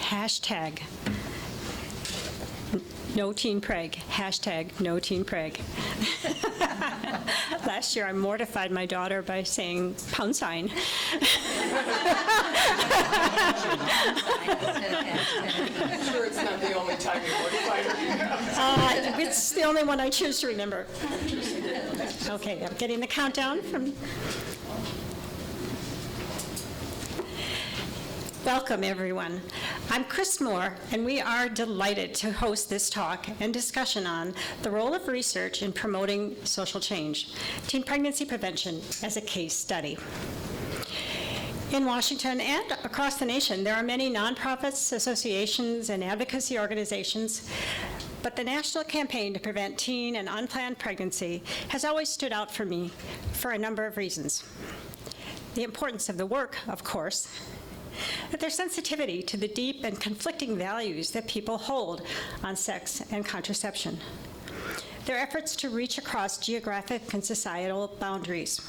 Hashtag no teen preg. Hashtag no teen preg. Last year I mortified my daughter by saying pound sign. I'm sure it's not the only time you mortified her. It's the only one I choose to remember. Okay, I'm getting the countdown from. Welcome, everyone. I'm Kris Moore, and we are delighted to host this talk and discussion on the role of research in promoting social change, teen pregnancy prevention as a case study. In Washington and across the nation, there are many nonprofits, associations, and advocacy organizations, but the national campaign to prevent teen and unplanned pregnancy has always stood out for me for a number of reasons. The importance of the work, of course, but their sensitivity to the deep and conflicting values that people hold on sex and contraception, their efforts to reach across geographic and societal boundaries,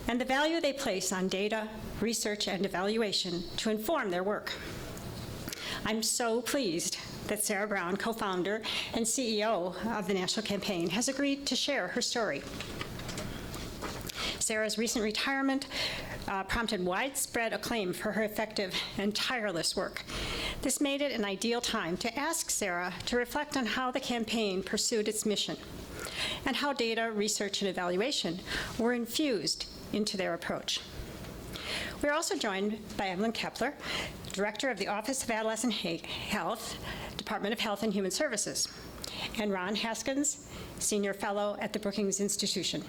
and the value they place on data, research, and evaluation to inform their work. I'm so pleased that Sara Brown, co-founder and CEO of the National Campaign, has agreed to share her story. Sara's recent retirement prompted widespread acclaim for her effective and tireless work. This made it an ideal time to ask Sara to reflect on how the campaign pursued its mission and how data, research, and evaluation were infused into their approach. We're also joined by Evelyn Kepler, Director of the Office of Adolescent Health, Department of Health and Human Services, and Ron Haskins, Senior Fellow at the Brookings Institution.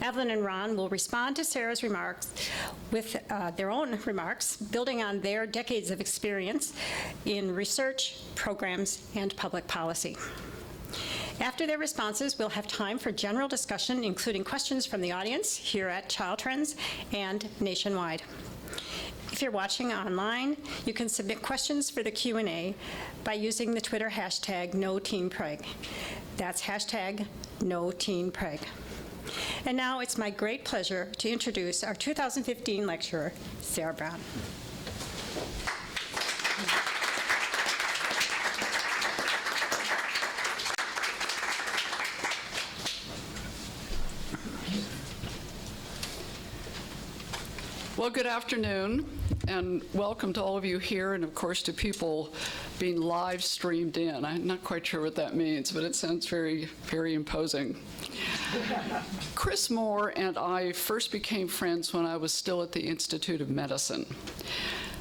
Evelyn and Ron will respond to Sara's remarks with their own remarks, building on their decades of experience in research, programs, and public policy. After their responses, we'll have time for general discussion, including questions from the audience here at Child Trends and nationwide. If you're watching online, you can submit questions for the Q&A by using the Twitter hashtag #NoTeenPreg. That's hashtag #NoTeenPreg. And now it's my great pleasure to introduce our 2015 lecturer, Sara Brown. Well, good afternoon, and welcome to all of you here, and of course to people being live streamed in. I'm not quite sure what that means, but it sounds very, very imposing. Kris Moore and I first became friends when I was still at the Institute of Medicine.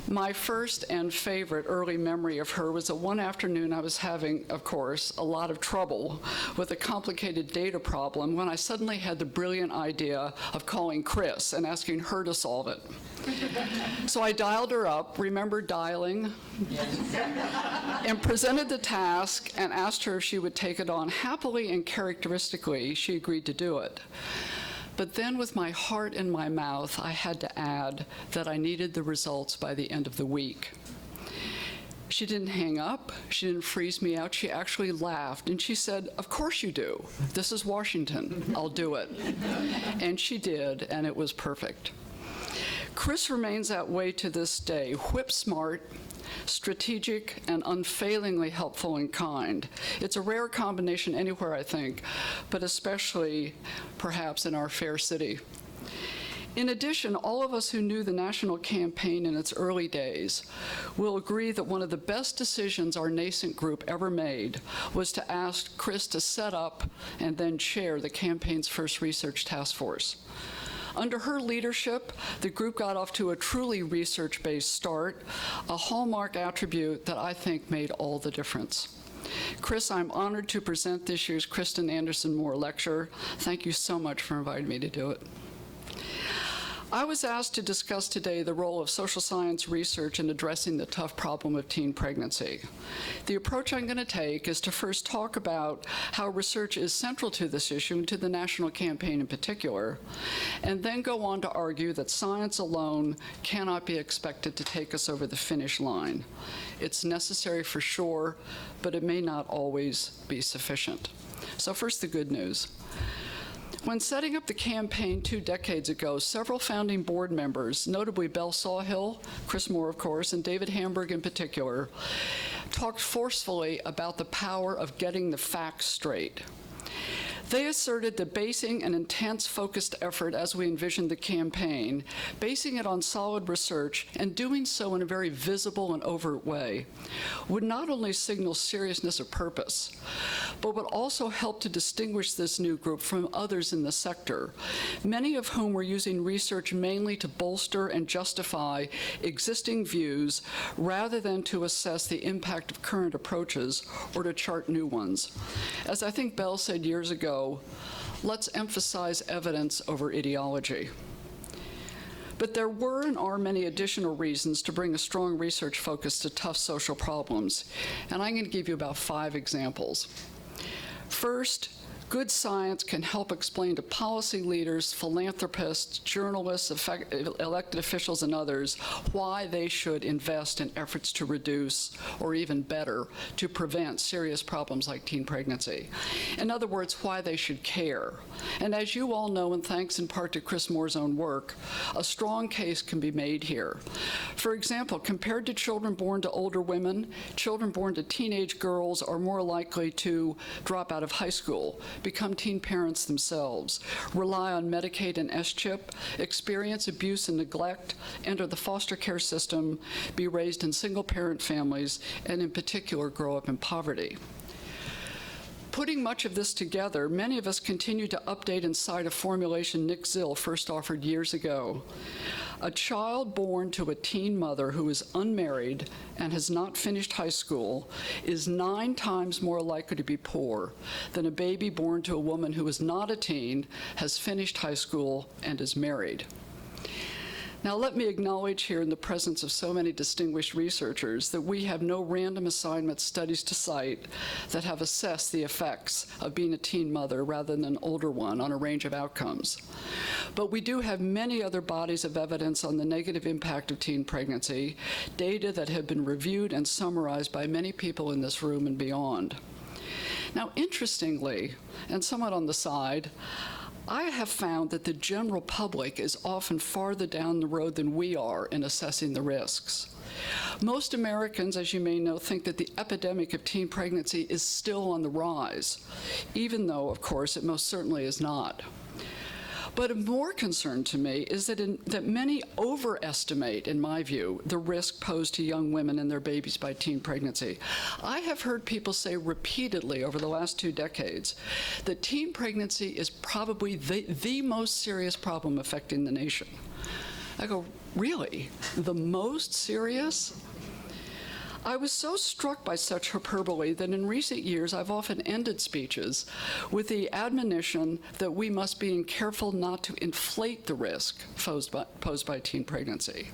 My first and favorite early memory of her was that one afternoon I was having, of course, a lot of trouble with a complicated data problem when I suddenly had the brilliant idea of calling Kris and asking her to solve it. So I dialed her up, remembered dialing, and presented the task and asked her if she would take it on. Happily and characteristically, she agreed to do it. But then with my heart in my mouth, I had to add that I needed the results by the end of the week. She didn't hang up, she didn't freeze me out, she actually laughed, and she said, "Of course you do. This is Washington, I'll do it." And she did, and it was perfect. Kris remains that way to this day, whip smart, strategic, and unfailingly helpful and kind. It's a rare combination anywhere, I think, but especially perhaps in our fair city. In addition, all of us who knew the national campaign in its early days will agree that one of the best decisions our nascent group ever made was to ask Kris to set up and then chair the campaign's first research task force. Under her leadership, the group got off to a truly research-based start, a hallmark attribute that I think made all the difference. Kris, I'm honored to present this year's Kristin Anderson Moore Lecture. Thank you so much for inviting me to do it. I was asked to discuss today the role of social science research in addressing the tough problem of teen pregnancy. The approach I'm going to take is to first talk about how research is central to this issue and to the national campaign in particular, and then go on to argue that science alone cannot be expected to take us over the finish line. It's necessary for sure, but it may not always be sufficient. So first, the good news. When setting up the campaign 2 decades ago, several founding board members, notably Belle Sawhill, Chris Moore, of course, and David Hamburg in particular, talked forcefully about the power of getting the facts straight. They asserted that basing an intense, focused effort as we envisioned the campaign, basing it on solid research, and doing so in a very visible and overt way, would not only signal seriousness of purpose, but would also help to distinguish this new group from others in the sector, many of whom were using research mainly to bolster and justify existing views rather than to assess the impact of current approaches or to chart new ones. As I think Bell said years ago, let's emphasize evidence over ideology. But there were and are many additional reasons to bring a strong research focus to tough social problems, and I'm going to give you about 5 examples. First, good science can help explain to policy leaders, philanthropists, journalists, elected officials, and others why they should invest in efforts to reduce, or even better, to prevent serious problems like teen pregnancy. In other words, why they should care. And as you all know, and thanks in part to Chris Moore's own work, a strong case can be made here. For example, compared to children born to older women, children born to teenage girls are more likely to drop out of high school, become teen parents themselves, rely on Medicaid and S-CHIP, experience abuse and neglect, enter the foster care system, be raised in single-parent families, and in particular grow up in poverty. Putting much of this together, many of us continue to update and cite a formulation Nick Zill first offered years ago. A child born to a teen mother who is unmarried and has not finished high school is 9 times more likely to be poor than a baby born to a woman who is not a teen, has finished high school, and is married. Now, let me acknowledge here in the presence of so many distinguished researchers that we have no random assignment studies to cite that have assessed the effects of being a teen mother rather than an older one on a range of outcomes. But we do have many other bodies of evidence on the negative impact of teen pregnancy, data that have been reviewed and summarized by many people in this room and beyond. Now, interestingly, and somewhat on the side, I have found that the general public is often farther down the road than we are in assessing the risks. Most Americans, as you may know, think that the epidemic of teen pregnancy is still on the rise, even though, of course, it most certainly is not. But of more concern to me is that many overestimate, in my view, the risk posed to young women and their babies by teen pregnancy. I have heard people say repeatedly over the last 2 decades that teen pregnancy is probably the most serious problem affecting the nation. I go, really? The most serious? I was so struck by such hyperbole that in recent years I've often ended speeches with the admonition that we must be careful not to inflate the risk posed by teen pregnancy.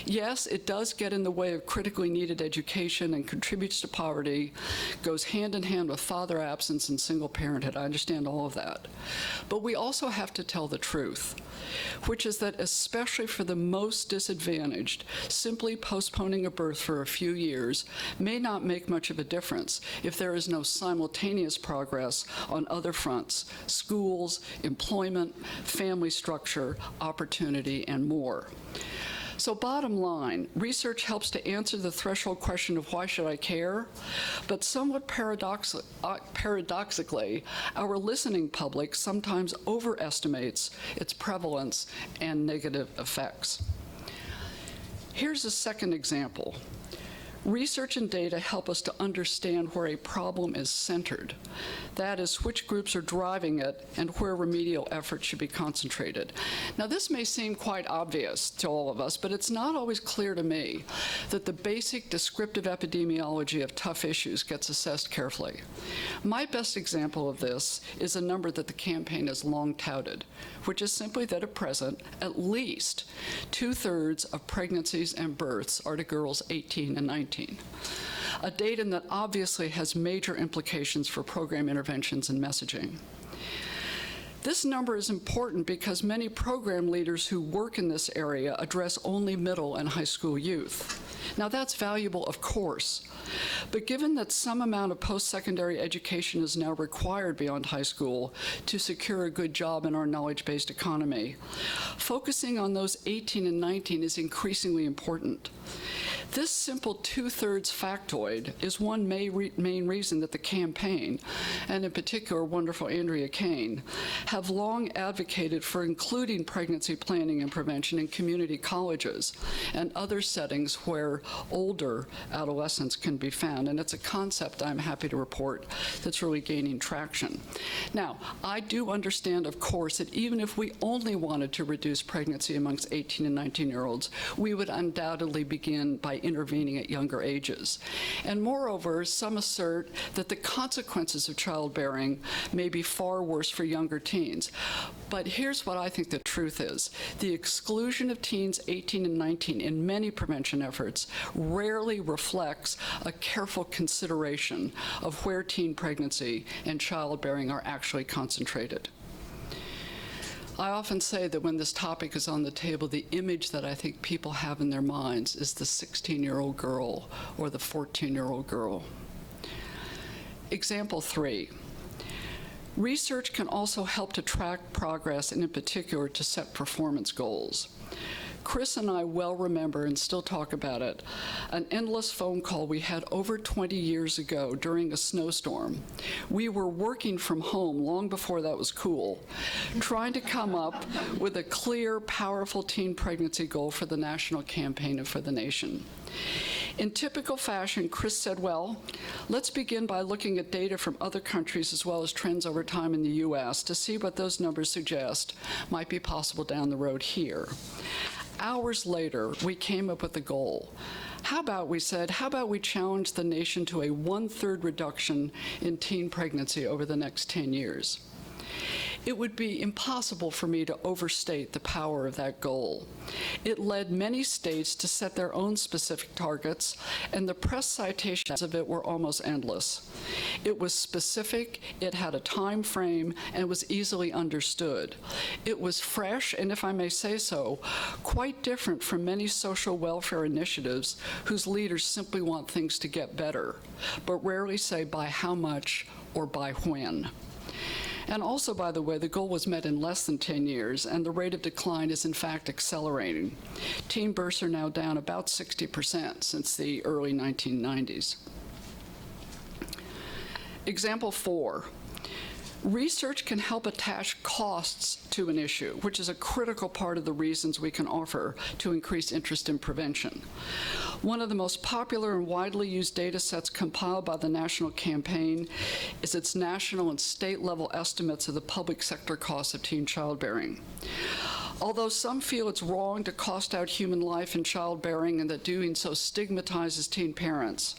Yes, it does get in the way of critically needed education and contributes to poverty, goes hand in hand with father absence and single parenthood. I understand all of that. But we also have to tell the truth, which is that especially for the most disadvantaged, simply postponing a birth for a few years may not make much of a difference if there is no simultaneous progress on other fronts: schools, employment, family structure, opportunity, and more. So bottom line, research helps to answer the threshold question of why should I care? But somewhat paradoxically, our listening public sometimes overestimates its prevalence and negative effects. Here's a second example. Research and data help us to understand where a problem is centered. That is, which groups are driving it and where remedial efforts should be concentrated. Now, this may seem quite obvious to all of us, but it's not always clear to me that the basic descriptive epidemiology of tough issues gets assessed carefully. My best example of this is a number that the campaign has long touted, which is simply that at present, at least 2/3 of pregnancies and births are to girls 18 and 19. A datum that obviously has major implications for program interventions and messaging. This number is important because many program leaders who work in this area address only middle and high school youth. Now, that's valuable, of course, but given that some amount of post-secondary education is now required beyond high school to secure a good job in our knowledge-based economy, focusing on those 18 and 19 is increasingly important. This simple two-thirds factoid is one main reason that the campaign, and in particular wonderful Andrea Kane, have long advocated for including pregnancy planning and prevention in community colleges and other settings where older adolescents can be found. And it's a concept, I'm happy to report, that's really gaining traction. Now, I do understand, of course, that even if we only wanted to reduce pregnancy amongst 18 and 19-year-olds, we would undoubtedly begin by intervening at younger ages. And moreover, some assert that the consequences of childbearing may be far worse for younger teens. But here's what I think the truth is. The exclusion of teens 18 and 19 in many prevention efforts rarely reflects a careful consideration of where teen pregnancy and childbearing are actually concentrated. I often say that when this topic is on the table, the image that I think people have in their minds is the 16-year-old girl or the 14-year-old girl. Example 3. Research can also help to track progress and in particular to set performance goals. Chris and I well remember, and still talk about it, an endless phone call we had over 20 years ago during a snowstorm. We were working from home long before that was cool, trying to come up with a clear, powerful teen pregnancy goal for the national campaign and for the nation. In typical fashion, Chris said, well, let's begin by looking at data from other countries as well as trends over time in the U.S. to see what those numbers suggest might be possible down the road here. Hours later, we came up with a goal. How about, we said, how about we challenge the nation to a 1/3 reduction in teen pregnancy over the next 10 years? It would be impossible for me to overstate the power of that goal. It led many states to set their own specific targets, and the press citations of it were almost endless. It was specific, it had a time frame, and was easily understood. It was fresh, and if I may say so, quite different from many social welfare initiatives whose leaders simply want things to get better, but rarely say by how much or by when. And also, by the way, the goal was met in less than 10 years, and the rate of decline is in fact accelerating. Teen births are now down about 60% since the early 1990s. Example 4. Research can help attach costs to an issue, which is a critical part of the reasons we can offer to increase interest in prevention. One of the most popular and widely used data sets compiled by the national campaign is its national and state level estimates of the public sector costs of teen childbearing. Although some feel it's wrong to cost out human life in childbearing and that doing so stigmatizes teen parents,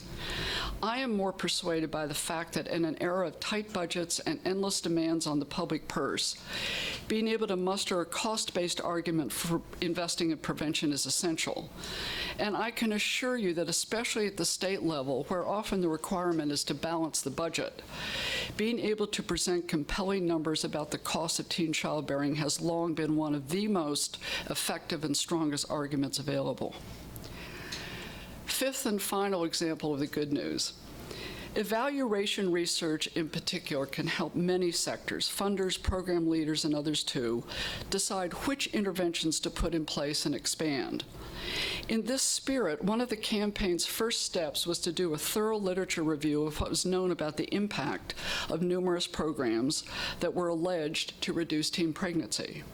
I am more persuaded by the fact that in an era of tight budgets and endless demands on the public purse, being able to muster a cost-based argument for investing in prevention is essential. And I can assure you that especially at the state level, where often the requirement is to balance the budget, being able to present compelling numbers about the cost of teen childbearing has long been one of the most effective and strongest arguments available. Fifth and final example of the good news. Evaluation research in particular can help many sectors, funders, program leaders, and others too, decide which interventions to put in place and expand. In this spirit, one of the campaign's first steps was to do a thorough literature review of what was known about the impact of numerous programs that were alleged to reduce teen pregnancy.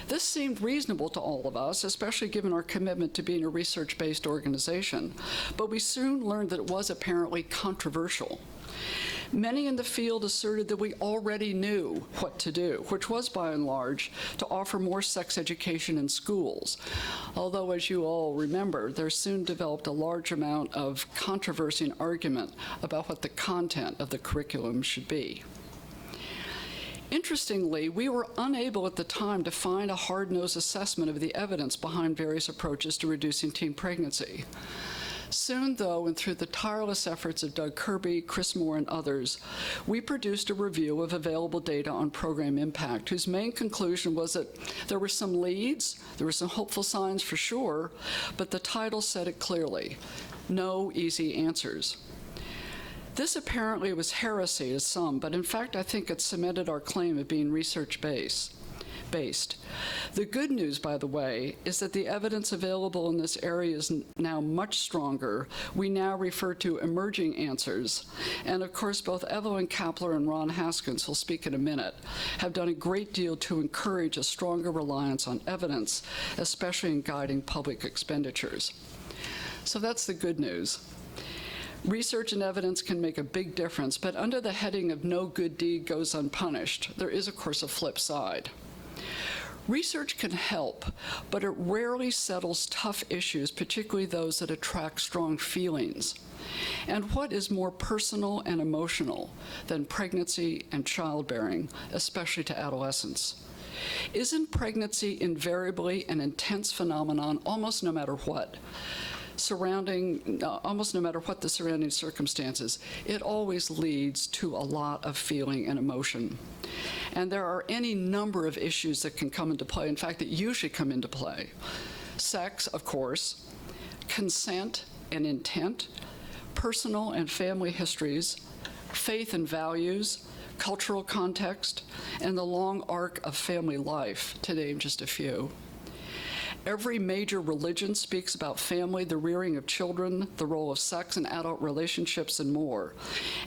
This seemed reasonable to all of us, especially given our commitment to being a research-based organization, but we soon learned that it was apparently controversial. Many in the field asserted that we already knew what to do, which was, by and large, to offer more sex education in schools. Although, as you all remember, there soon developed a large amount of controversy and argument about what the content of the curriculum should be. Interestingly, we were unable at the time to find a hard-nosed assessment of the evidence behind various approaches to reducing teen pregnancy. Soon, though, and through the tireless efforts of Doug Kirby, Chris Moore, and others, we produced a review of available data on program impact, whose main conclusion was that there were some leads, there were some hopeful signs for sure, but the title said it clearly: no easy answers. This apparently was heresy to some, but in fact, I think it cemented our claim of being research-based. The good news, by the way, is that the evidence available in this area is now much stronger. We now refer to emerging answers. And of course, both Evelyn Kapler and Ron Haskins, who'll speak in a minute, have done a great deal to encourage a stronger reliance on evidence, especially in guiding public expenditures. So that's the good news. Research and evidence can make a big difference, but under the heading of no good deed goes unpunished, there is, of course, a flip side. Research can help, but it rarely settles tough issues, particularly those that attract strong feelings. And what is more personal and emotional than pregnancy and childbearing, especially to adolescents? Isn't pregnancy invariably an intense phenomenon, almost no matter what? Almost no matter what the surrounding circumstances, it always leads to a lot of feeling and emotion. And there are any number of issues that can come into play, in fact, that usually come into play. Sex, of course, consent and intent, personal and family histories, faith and values, cultural context, and the long arc of family life, to name just a few. Every major religion speaks about family, the rearing of children, the role of sex in adult relationships, and more.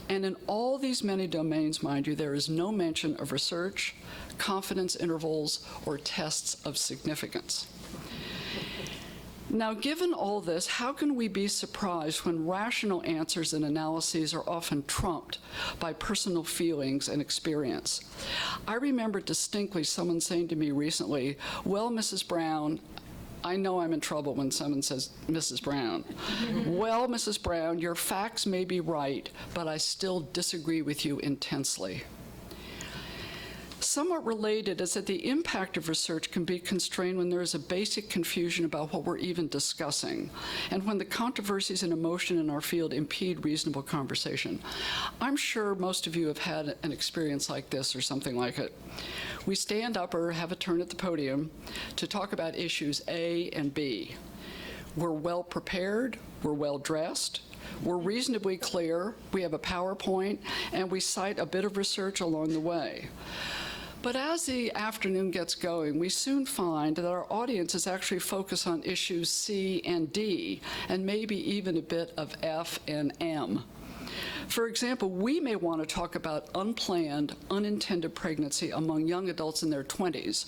And in all these many domains, mind you, there is no mention of research, confidence intervals, or tests of significance. Now, given all this, how can we be surprised when rational answers and analyses are often trumped by personal feelings and experience? I remember distinctly someone saying to me recently, "Well, Mrs. Brown," I know I'm in trouble when someone says Mrs. Brown. "Well, Mrs. Brown, your facts may be right, but I still disagree with you intensely." Somewhat related is that the impact of research can be constrained when there is a basic confusion about what we're even discussing, and when the controversies and emotion in our field impede reasonable conversation. I'm sure most of you have had an experience like this or something like it. We stand up or have a turn at the podium to talk about issues A and B. We're well prepared, we're well dressed, we're reasonably clear, we have a PowerPoint, and we cite a bit of research along the way. But as the afternoon gets going, we soon find that our audience is actually focused on issues C and D, and maybe even a bit of F and M. For example, we may want to talk about unplanned, unintended pregnancy among young adults in their 20s,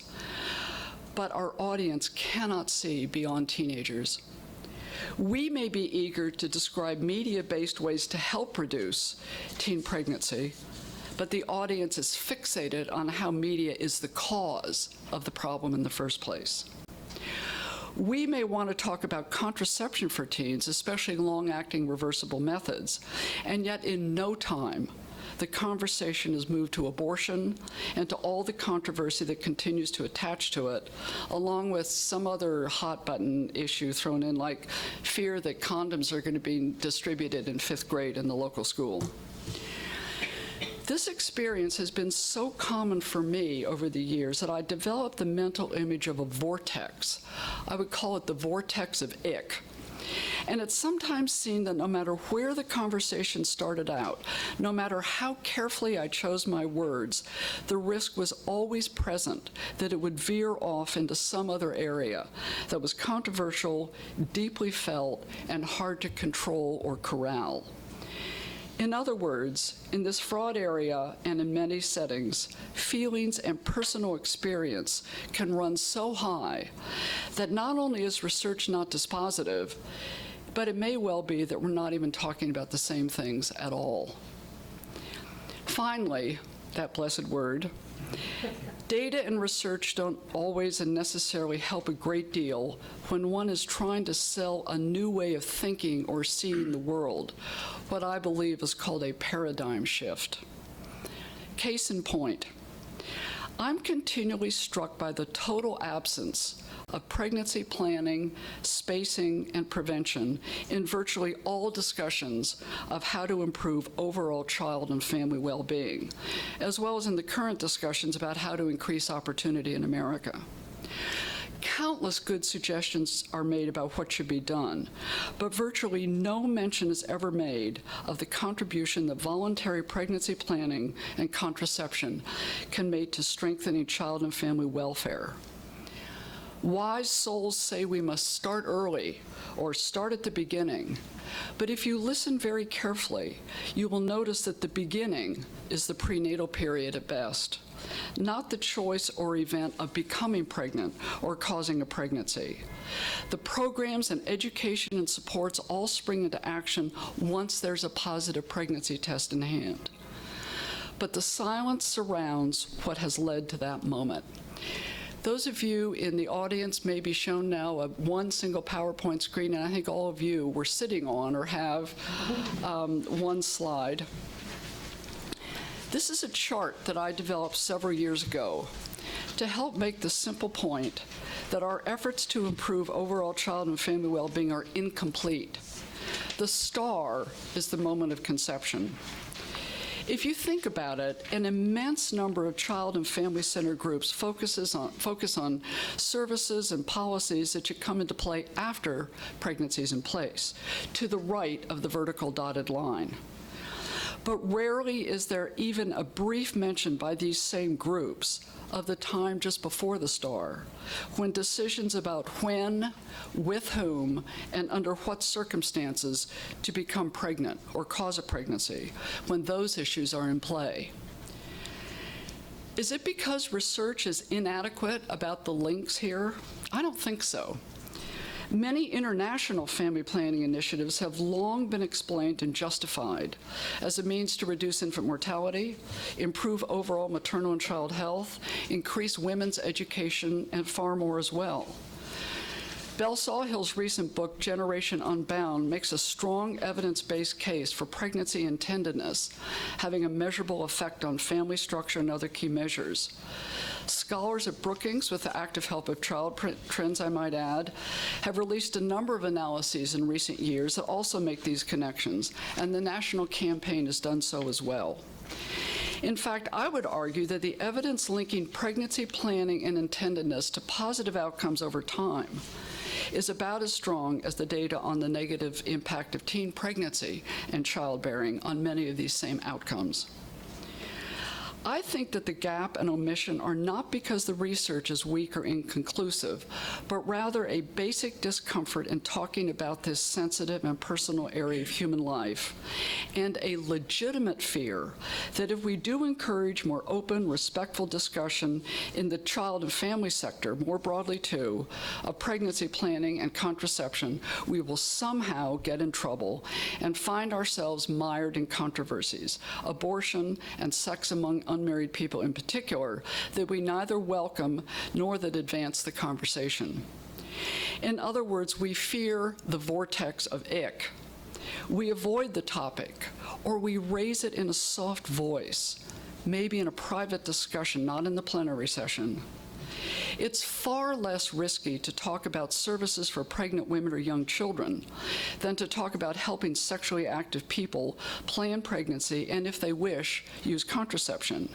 but our audience cannot see beyond teenagers. We may be eager to describe media-based ways to help reduce teen pregnancy, but the audience is fixated on how media is the cause of the problem in the first place. We may want to talk about contraception for teens, especially long-acting reversible methods, and yet in no time, the conversation has moved to abortion and to all the controversy that continues to attach to it, along with some other hot-button issue thrown in, like fear that condoms are going to be distributed in 5th grade in the local school. This experience has been so common for me over the years that I developed the mental image of a vortex. I would call it the vortex of ick. And it's sometimes seen that no matter where the conversation started out, no matter how carefully I chose my words, the risk was always present that it would veer off into some other area that was controversial, deeply felt, and hard to control or corral. In other words, in this fraud area and in many settings, feelings and personal experience can run so high that not only is research not dispositive, but it may well be that we're not even talking about the same things at all. Finally, that blessed word, data and research don't always and necessarily help a great deal when one is trying to sell a new way of thinking or seeing the world, what I believe is called a paradigm shift. Case in point, I'm continually struck by the total absence of pregnancy planning, spacing, and prevention in virtually all discussions of how to improve overall child and family well-being, as well as in the current discussions about how to increase opportunity in America. Countless good suggestions are made about what should be done, but virtually no mention is ever made of the contribution that voluntary pregnancy planning and contraception can make to strengthening child and family welfare. Wise souls say we must start early or start at the beginning, but if you listen very carefully, you will notice that the beginning is the prenatal period at best, not the choice or event of becoming pregnant or causing a pregnancy. The programs and education and supports all spring into action once there's a positive pregnancy test in hand. But the silence surrounds what has led to that moment. Those of you in the audience may be shown now one single PowerPoint screen, and I think all of you were sitting on or have one slide. This is a chart that I developed several years ago to help make the simple point that our efforts to improve overall child and family well-being are incomplete. The star is the moment of conception. If you think about it, an immense number of child and family-centered groups focus on services and policies that should come into play after pregnancy is in place, to the right of the vertical dotted line. But rarely is there even a brief mention by these same groups of the time just before the star, when decisions about when, with whom, and under what circumstances to become pregnant or cause a pregnancy, when those issues are in play. Is it because research is inadequate about the links here? I don't think so. Many international family planning initiatives have long been explained and justified as a means to reduce infant mortality, improve overall maternal and child health, increase women's education, and far more as well. Belle Sawhill's recent book, Generation Unbound, makes a strong evidence-based case for pregnancy and tenderness having a measurable effect on family structure and other key measures. Scholars at Brookings, with the active help of Child Trends, I might add, have released a number of analyses in recent years that also make these connections, and the national campaign has done so as well. In fact, I would argue that the evidence linking pregnancy planning and intendedness to positive outcomes over time is about as strong as the data on the negative impact of teen pregnancy and childbearing on many of these same outcomes. I think that the gap and omission are not because the research is weak or inconclusive, but rather a basic discomfort in talking about this sensitive and personal area of human life, and a legitimate fear that if we do encourage more open, respectful discussion in the child and family sector, more broadly too, of pregnancy planning and contraception, we will somehow get in trouble and find ourselves mired in controversies, abortion and sex among unmarried people in particular, that we neither welcome nor that advance the conversation. In other words, we fear the vortex of ick. We avoid the topic, or we raise it in a soft voice, maybe in a private discussion, not in the plenary session. It's far less risky to talk about services for pregnant women or young children than to talk about helping sexually active people plan pregnancy and, if they wish, use contraception,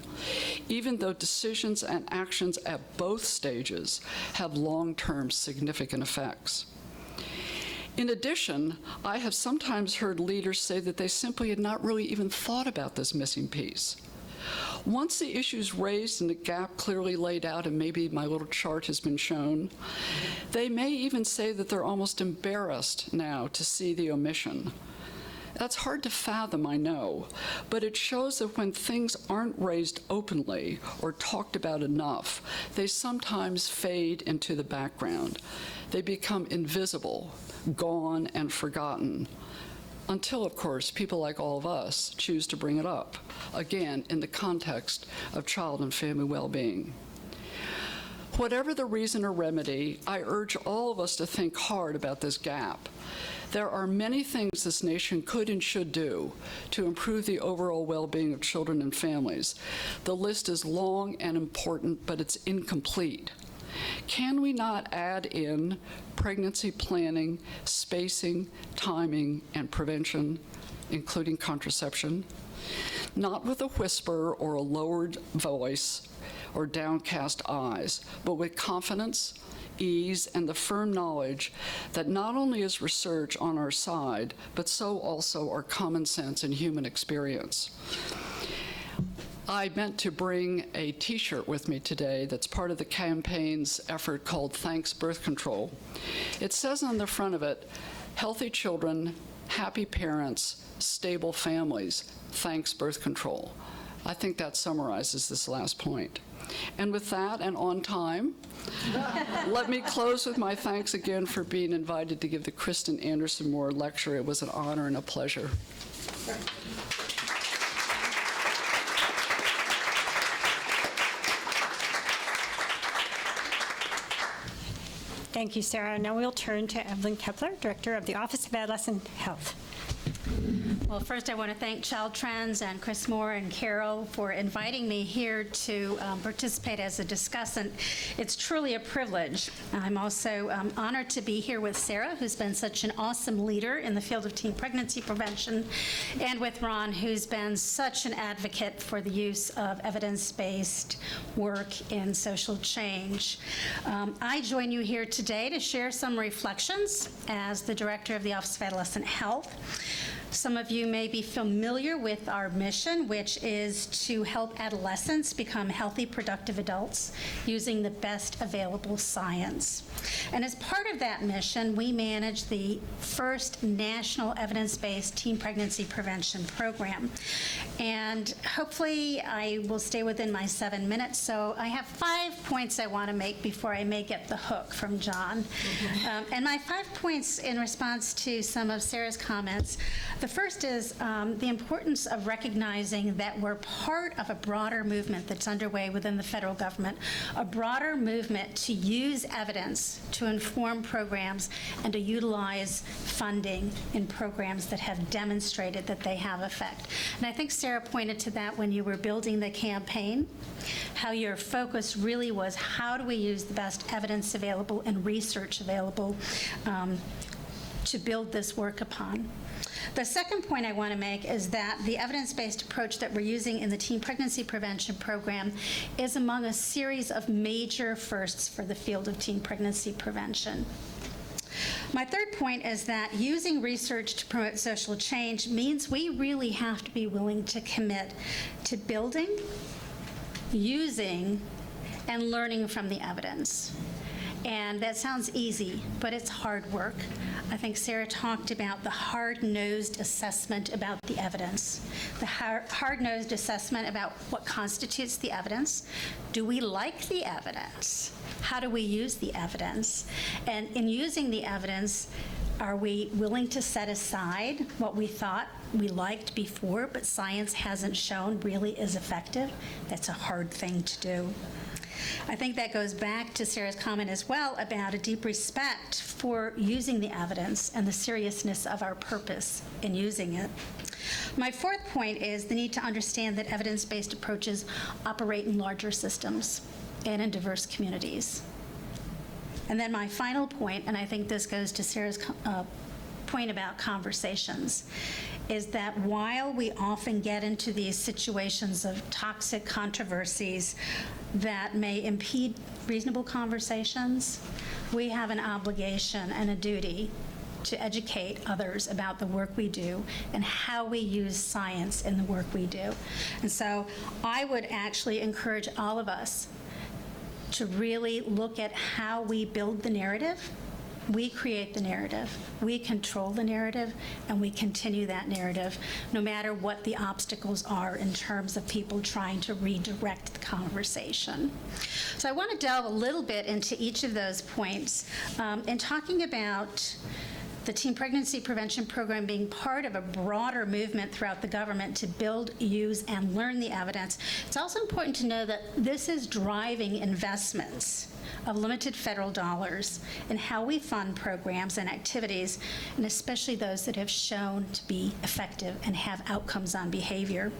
even though decisions and actions at both stages have long-term significant effects. In addition, I have sometimes heard leaders say that they simply had not really even thought about this missing piece. Once the issue's raised and the gap clearly laid out, and maybe my little chart has been shown, they may even say that they're almost embarrassed now to see the omission. That's hard to fathom, I know, but it shows that when things aren't raised openly or talked about enough, they sometimes fade into the background. They become invisible, gone, and forgotten. Until, of course, people like all of us choose to bring it up, again, in the context of child and family well-being. Whatever the reason or remedy, I urge all of us to think hard about this gap. There are many things this nation could and should do to improve the overall well-being of children and families. The list is long and important, but it's incomplete. Can we not add in pregnancy planning, spacing, timing, and prevention, including contraception? Not with a whisper or a lowered voice or downcast eyes, but with confidence, ease, and the firm knowledge that not only is research on our side, but so also are common sense and human experience. I meant to bring a t-shirt with me today that's part of the campaign's effort called Thanks Birth Control. It says on the front of it, healthy children, happy parents, stable families, thanks birth control. I think that summarizes this last point. And with that, and on time, let me close with my thanks again for being invited to give the Kristin Anderson Moore Lecture. It was an honor and a pleasure. Thank you, Sara. Now we'll turn to Evelyn Kepler, Director of the Office of Adolescent Health. Well, first I want to thank Child Trends and Chris Moore and Carol for inviting me here to participate as a discussant. It's truly a privilege. I'm also honored to be here with Sara, who's been such an awesome leader in the field of teen pregnancy prevention, and with Ron, who's been such an advocate for the use of evidence-based work in social change. I join you here today to share some reflections as the Director of the Office of Adolescent Health. Some of you may be familiar with our mission, which is to help adolescents become healthy, productive adults using the best available science. And as part of that mission, we manage the first national evidence-based teen pregnancy prevention program. And hopefully I will stay within my 7 minutes. So I have 5 points I want to make before I may get the hook from John. And my 5 points in response to some of Sara's comments. The first is the importance of recognizing that we're part of a broader movement that's underway within the federal government, a broader movement to use evidence to inform programs and to utilize funding in programs that have demonstrated that they have effect. And I think Sara pointed to that when you were building the campaign, how your focus really was how do we use the best evidence available and research available to build this work upon. The second point I want to make is that the evidence-based approach that we're using in the teen pregnancy prevention program is among a series of major firsts for the field of teen pregnancy prevention. My third point is that using research to promote social change means we really have to be willing to commit to building, using, and learning from the evidence. And that sounds easy, but it's hard work. I think Sara talked about the hard-nosed assessment about the evidence, the hard-nosed assessment about what constitutes the evidence. Do we like the evidence? How do we use the evidence? And in using the evidence, are we willing to set aside what we thought we liked before, but science hasn't shown really is effective? That's a hard thing to do. I think that goes back to Sara's comment as well about a deep respect for using the evidence and the seriousness of our purpose in using it. My fourth point is the need to understand that evidence-based approaches operate in larger systems and in diverse communities. And then my final point, and I think this goes to Sara's point about conversations, is that while we often get into these situations of toxic controversies that may impede reasonable conversations, we have an obligation and a duty to educate others about the work we do and how we use science in the work we do. And so I would actually encourage all of us to really look at how we build the narrative. We create the narrative, we control the narrative, and we continue that narrative no matter what the obstacles are in terms of people trying to redirect the conversation. So I want to delve a little bit into each of those points in talking about the teen pregnancy prevention program being part of a broader movement throughout the government to build, use, and learn the evidence. It's also important to know that this is driving investments of limited federal dollars in how we fund programs and activities, and especially those that have shown to be effective and have outcomes on behavior.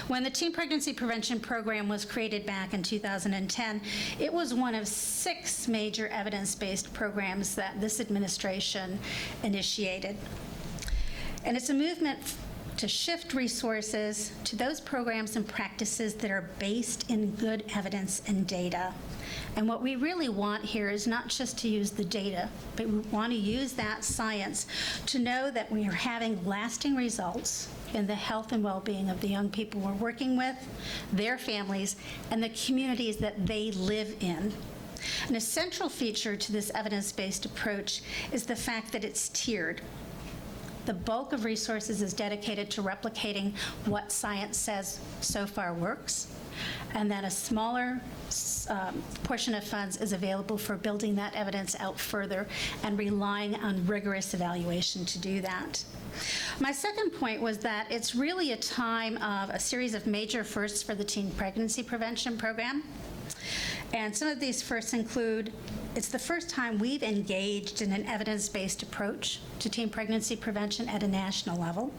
When the Teen Pregnancy Prevention Program was created back in 2010, it was one of 6 major evidence-based programs that this administration initiated. And it's a movement to shift resources to those programs and practices that are based in good evidence and data. And what we really want here is not just to use the data, but we want to use that science to know that we are having lasting results in the health and well-being of the young people we're working with, their families, and the communities that they live in. An essential feature to this evidence-based approach is the fact that it's tiered. The bulk of resources is dedicated to replicating what science says so far works, and then a smaller portion of funds is available for building that evidence out further and relying on rigorous evaluation to do that. My second point was that it's really a time of a series of major firsts for the Teen Pregnancy Prevention Program. And some of these firsts include, it's the first time we've engaged in an evidence-based approach to teen pregnancy prevention at a national level.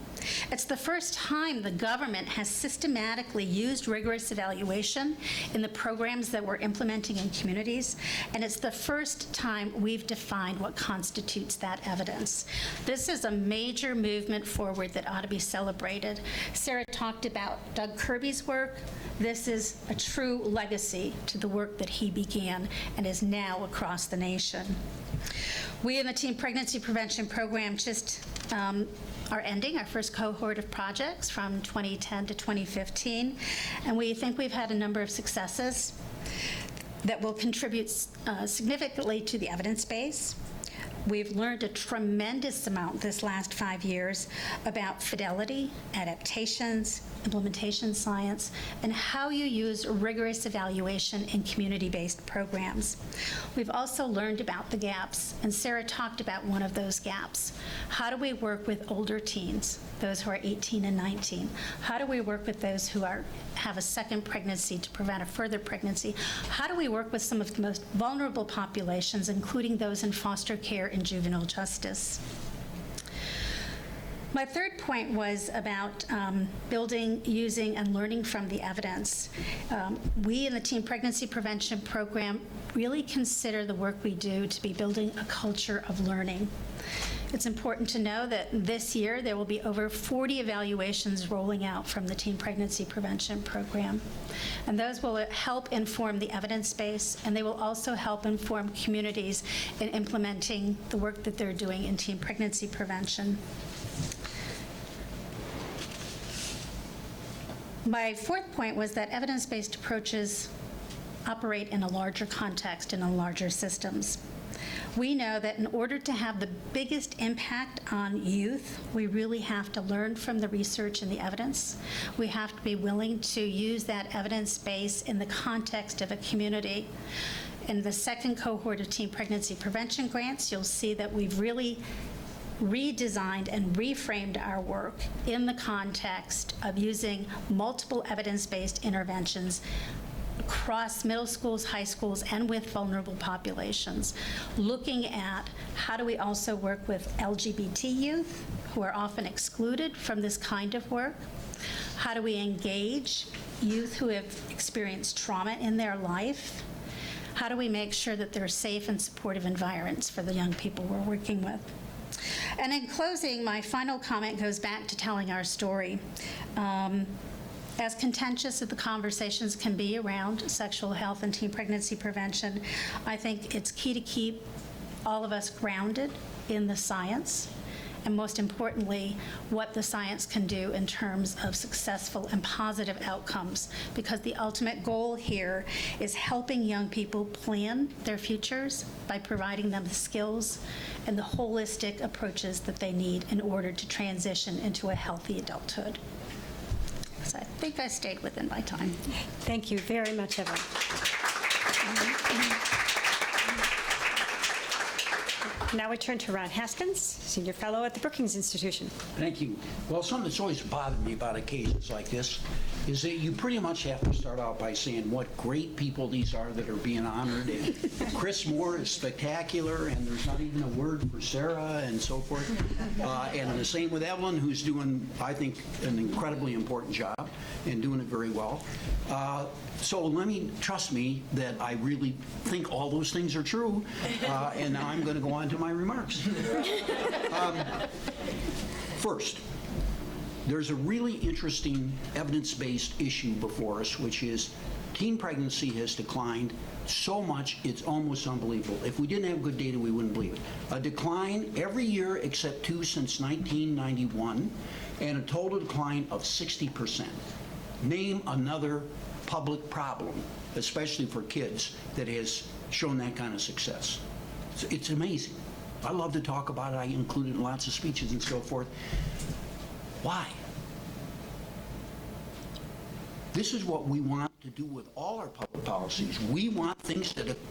It's the first time the government has systematically used rigorous evaluation in the programs that we're implementing in communities, and it's the first time we've defined what constitutes that evidence. This is a major movement forward that ought to be celebrated. Sara talked about Doug Kirby's work. This is a true legacy to the work that he began and is now across the nation. We in the Teen Pregnancy Prevention Program just are ending our first cohort of projects from 2010 to 2015, and we think we've had a number of successes that will contribute significantly to the evidence base. We've learned a tremendous amount this last 5 years about fidelity, adaptations, implementation science, and how you use rigorous evaluation in community-based programs. We've also learned about the gaps, and Sara talked about one of those gaps. How do we work with older teens, those who are 18 and 19? How do we work with those who have a second pregnancy to prevent a further pregnancy? How do we work with some of the most vulnerable populations, including those in foster care and juvenile justice? My third point was about building, using, and learning from the evidence. We in the Teen Pregnancy Prevention Program really consider the work we do to be building a culture of learning. It's important to know that this year there will be over 40 evaluations rolling out from the Teen Pregnancy Prevention Program. And those will help inform the evidence base, and they will also help inform communities in implementing the work that they're doing in teen pregnancy prevention. My fourth point was that evidence-based approaches operate in a larger context and in larger systems. We know that in order to have the biggest impact on youth, we really have to learn from the research and the evidence. We have to be willing to use that evidence base in the context of a community. In the second cohort of teen pregnancy prevention grants, you'll see that we've really redesigned and reframed our work in the context of using multiple evidence-based interventions across middle schools, high schools, and with vulnerable populations, looking at how do we also work with LGBT youth who are often excluded from this kind of work? How do we engage youth who have experienced trauma in their life? How do we make sure that there are safe and supportive environments for the young people we're working with? And in closing, my final comment goes back to telling our story. As contentious as the conversations can be around sexual health and teen pregnancy prevention, I think it's key to keep all of us grounded in the science, and most importantly, what the science can do in terms of successful and positive outcomes, because the ultimate goal here is helping young people plan their futures by providing them the skills and the holistic approaches that they need in order to transition into a healthy adulthood. So I think I stayed within my time. Thank you very much, Evelyn. Now we turn to Ron Haskins, Senior Fellow at the Brookings Institution. Thank you. Well, something that's always bothered me about occasions like this is that you pretty much have to start out by saying what great people these are that are being honored. And Chris Moore is spectacular, and there's not even a word for Sara and so forth. And the same with Evelyn, who's doing, I think, an incredibly important job and doing it very well. So trust me that I really think all those things are true, and now I'm going to go on to my remarks. First, there's a really interesting evidence-based issue before us, which is teen pregnancy has declined so much it's almost unbelievable. If we didn't have good data, we wouldn't believe it. A decline every year except 2 since 1991, and a total decline of 60%. Name another public problem, especially for kids, that has shown that kind of success. It's amazing. I love to talk about it. I include it in lots of speeches and so forth. Why? This is what we want to do with all our public policies. We want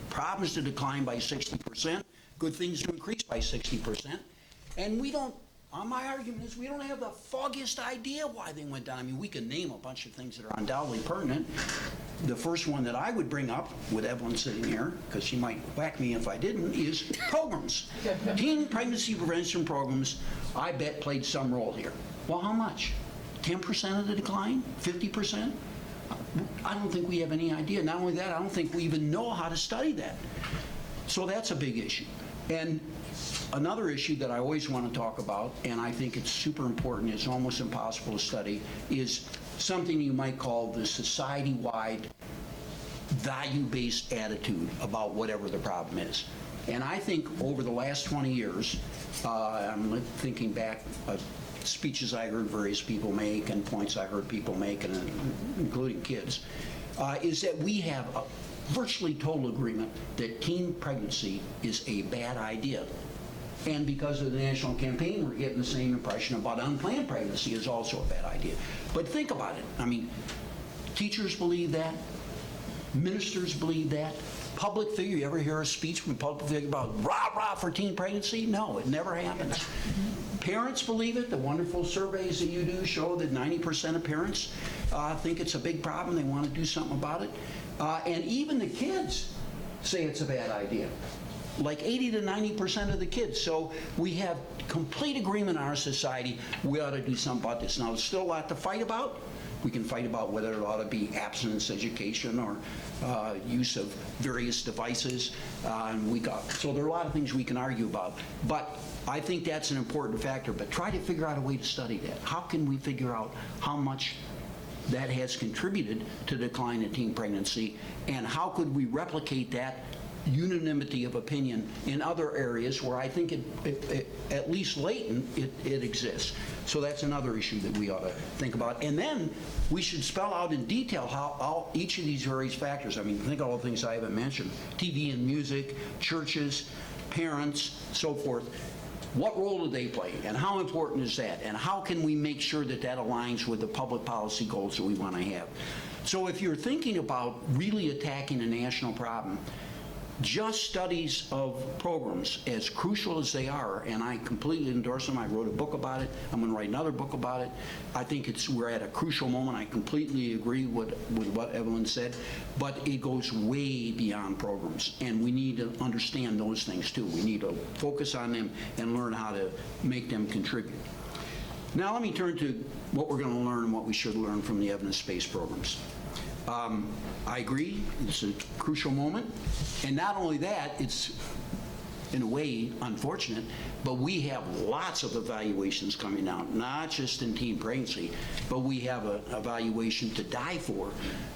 problems to decline by 60%, good things to increase by 60%, and we don't. My argument is we don't have the foggiest idea why they went down. I mean, we can name a bunch of things that are undoubtedly pertinent. The first one that I would bring up, with Evelyn sitting here, because she might whack me if I didn't, is programs. Teen pregnancy prevention programs, I bet, played some role here. Well, how much? 10% of the decline? 50%? I don't think we have any idea. Not only that, I don't think we even know how to study that. So that's a big issue. And another issue that I always want to talk about, and I think it's super important, it's almost impossible to study, is something you might call the society-wide value-based attitude about whatever the problem is. And I think over the last 20 years, I'm thinking back speeches I heard various people make and points I heard people make, and including kids, is that we have a virtually total agreement that teen pregnancy is a bad idea. And because of the national campaign, we're getting the same impression about unplanned pregnancy is also a bad idea. But think about it. I mean, teachers believe that. Ministers believe that. Public figure, you ever hear a speech from a public figure about rah-rah for teen pregnancy? No, it never happens. Parents believe it. The wonderful surveys that you do show that 90% of parents think it's a big problem. They want to do something about it. And even the kids say it's a bad idea. Like 80 to 90% of the kids. So we have complete agreement in our society we ought to do something about this. Now, there's still a lot to fight about. We can fight about whether it ought to be abstinence education or use of various devices. So there are a lot of things we can argue about. But I think that's an important factor. But try to figure out a way to study that. How can we figure out how much that has contributed to the decline in teen pregnancy, and how could we replicate that unanimity of opinion in other areas where I think it at least latent, it exists. So that's another issue that we ought to think about. And then we should spell out in detail how each of these various factors, I mean, think of all the things I haven't mentioned, TV and music, churches, parents, so forth. What role do they play, and how important is that, and how can we make sure that that aligns with the public policy goals that we want to have? So if you're thinking about really attacking a national problem, just studies of programs, as crucial as they are, and I completely endorse them. I wrote a book about it. I'm going to write another book about it. I think we're at a crucial moment. I completely agree with what Evelyn said, but it goes way beyond programs, and we need to understand those things too. We need to focus on them and learn how to make them contribute. Now let me turn to what we're going to learn and what we should learn from the evidence-based programs. I agree, it's a crucial moment, and not only that, it's in a way unfortunate, but we have lots of evaluations coming out, not just in teen pregnancy, but we have an evaluation to die for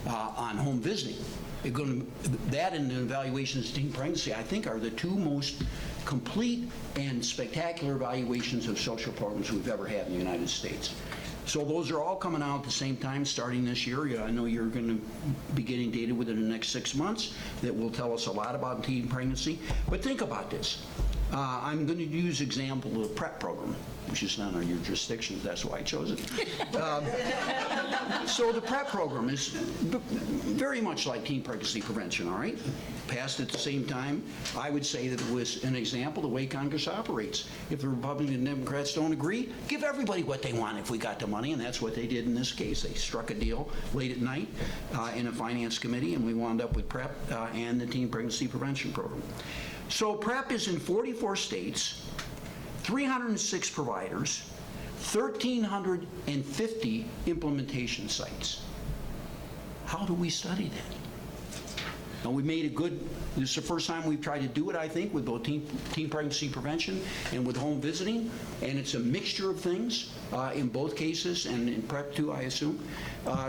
on home visiting. That and the evaluations of teen pregnancy, I think, are the two most complete and spectacular evaluations of social programs we've ever had in the United States. So those are all coming out at the same time starting this year. I know you're going to be getting data within the next 6 months that will tell us a lot about teen pregnancy. But think about this. I'm going to use example of the PrEP program, which is none of your jurisdictions. That's why I chose it. So the PrEP program is very much like teen pregnancy prevention, all right? Passed at the same time. I would say that it was an example of the way Congress operates. If the Republicans and Democrats don't agree, give everybody what they want if we got the money, and that's what they did in this case. They struck a deal late at night in a finance committee, and we wound up with PrEP and the teen pregnancy prevention program. So PrEP is in 44 states, 306 providers, 1,350 implementation sites. How do we study that? Now, we made a good, this is the first time we've tried to do it, I think, with both teen pregnancy prevention and with home visiting, and it's a mixture of things in both cases, and in PrEP too, I assume.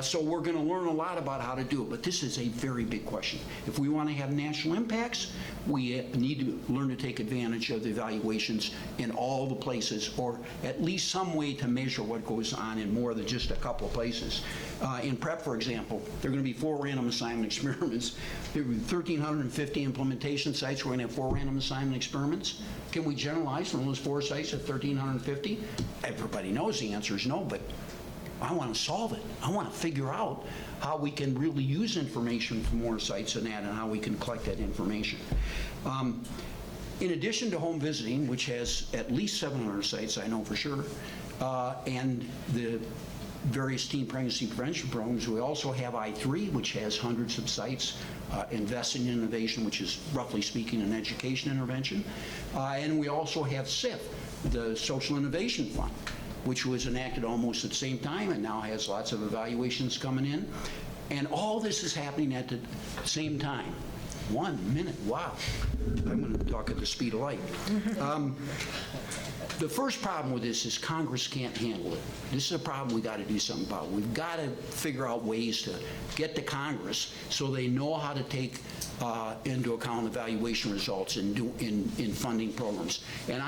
So we're going to learn a lot about how to do it, but this is a very big question. If we want to have national impacts, we need to learn to take advantage of the evaluations in all the places, or at least some way to measure what goes on in more than just a couple of places. In PrEP, for example, there are going to be 4 random assignment experiments. There are 1,350 implementation sites. We're going to have 4 random assignment experiments. Can we generalize from those 4 sites at 1,350? Everybody knows the answer is no, but I want to solve it. I want to figure out how we can really use information from more sites than that, and how we can collect that information. In addition to home visiting, which has at least 700 sites, I know for sure, and the various teen pregnancy prevention programs, we also have I3, which has hundreds of sites, investing in innovation, which is roughly speaking an education intervention. And we also have SIF, the Social Innovation Fund, which was enacted almost at the same time and now has lots of evaluations coming in. And all this is happening at the same time. 1 minute, wow. I'm going to talk at the speed of light. The first problem with this is Congress can't handle it. This is a problem we got to do something about. We've got to figure out ways to get to Congress so they know how to take into account evaluation results in funding programs. And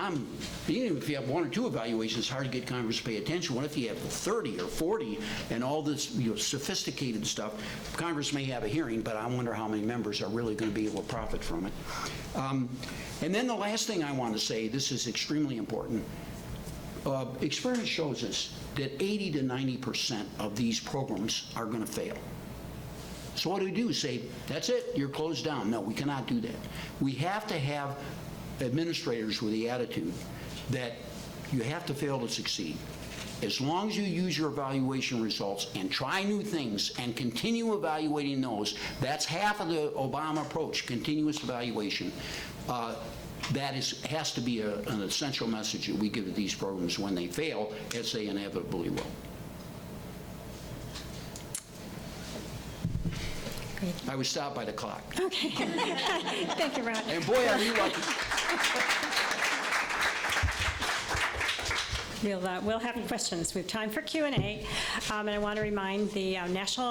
even if you have 1 or 2 evaluations, it's hard to get Congress to pay attention. What if you have 30 or 40 and all this sophisticated stuff? Congress may have a hearing, but I wonder how many members are really going to be able to profit from it. And then the last thing I want to say, this is extremely important. Experience shows us that 80 to 90% of these programs are going to fail. So what do we do? Say, that's it, you're closed down. No, we cannot do that. We have to have administrators with the attitude that you have to fail to succeed. As long as you use your evaluation results and try new things and continue evaluating those, that's half of the Obama approach, continuous evaluation. That has to be an essential message that we give to these programs when they fail, as they inevitably will. Great. I was stopped by the clock. Okay. Thank you, Ron. And boy, are you lucky. We'll have questions. We have time for Q&A. And I want to remind the national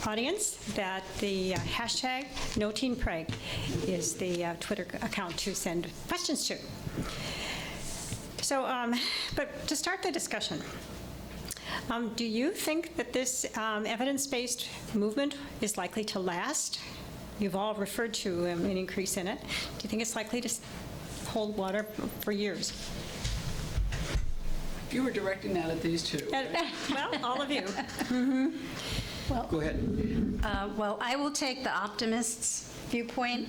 audience that the hashtag #NoTeenPreg is the Twitter account to send questions to. So, but to start the discussion, do you think that this evidence-based movement is likely to last? You've all referred to an increase in it. Do you think it's likely to hold water for years? You were directing that at these two. Well, all of you. Go ahead. Well, I will take the optimist's viewpoint.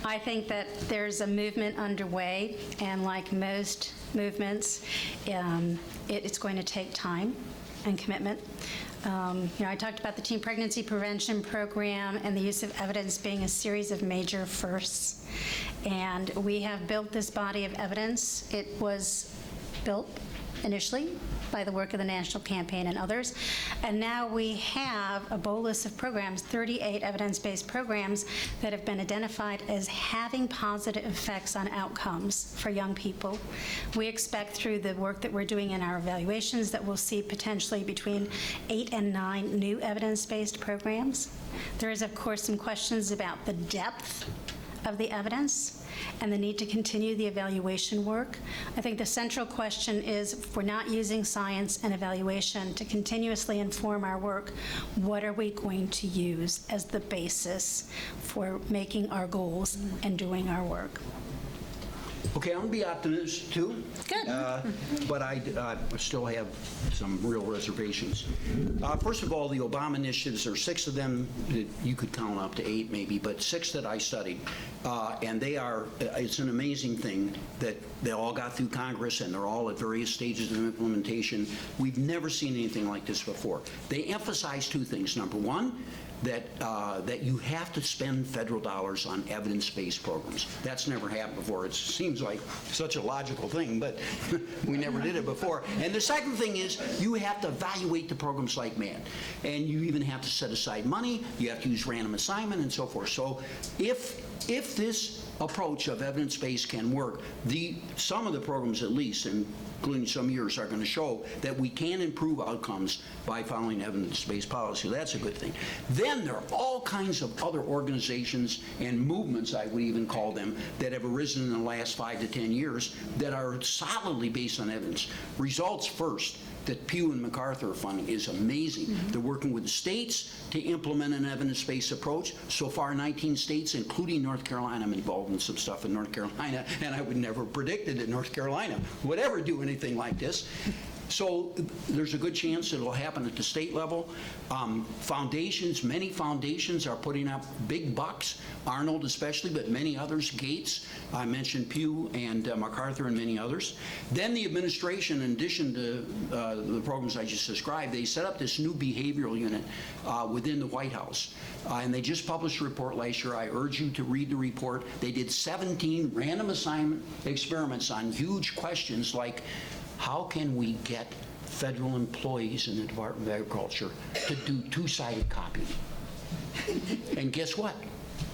I think that there's a movement underway, and like most movements, it's going to take time and commitment. I talked about the teen pregnancy prevention program and the use of evidence being a series of major firsts. And we have built this body of evidence. It was built initially by the work of the national campaign and others. And now we have a bolus of programs, 38 evidence-based programs that have been identified as having positive effects on outcomes for young people. We expect through the work that we're doing in our evaluations that we'll see potentially between 8 and 9 new evidence-based programs. There is, of course, some questions about the depth of the evidence and the need to continue the evaluation work. I think the central question is, if we're not using science and evaluation to continuously inform our work, what are we going to use as the basis for making our goals and doing our work? Okay, I'm going to be optimistic, too. Good. But I still have some real reservations. First of all, the Obama initiatives, there are 6 of them. You could count up to 8 maybe, but 6 that I studied. And they are, it's an amazing thing that they all got through Congress and they're all at various stages of implementation. We've never seen anything like this before. They emphasize 2 things. Number one, that you have to spend federal dollars on evidence-based programs. That's never happened before. It seems like such a logical thing, but we never did it before. And the second thing is you have to evaluate the programs like mad. And you even have to set aside money. You have to use random assignment and so forth. So if this approach of evidence-based can work, some of the programs at least, including some years, are going to show that we can improve outcomes by following evidence-based policy. That's a good thing. Then there are all kinds of other organizations and movements, I would even call them, that have arisen in the last 5 to 10 years that are solidly based on evidence. Results first. That Pew and MacArthur are funding is amazing. They're working with the states to implement an evidence-based approach. So far, 19 states, including North Carolina. I'm involved in some stuff in North Carolina, and I would never have predicted that North Carolina would ever do anything like this. So there's a good chance it'll happen at the state level. Foundations, many foundations are putting up big bucks, Arnold especially, but many others, Gates, I mentioned Pew and MacArthur and many others. Then the administration, in addition to the programs I just described, they set up this new behavioral unit within the White House. And they just published a report last year. I urge you to read the report. They did 17 random assignment experiments on huge questions like, how can we get federal employees in the Department of Agriculture to do 2-sided copying? And guess what?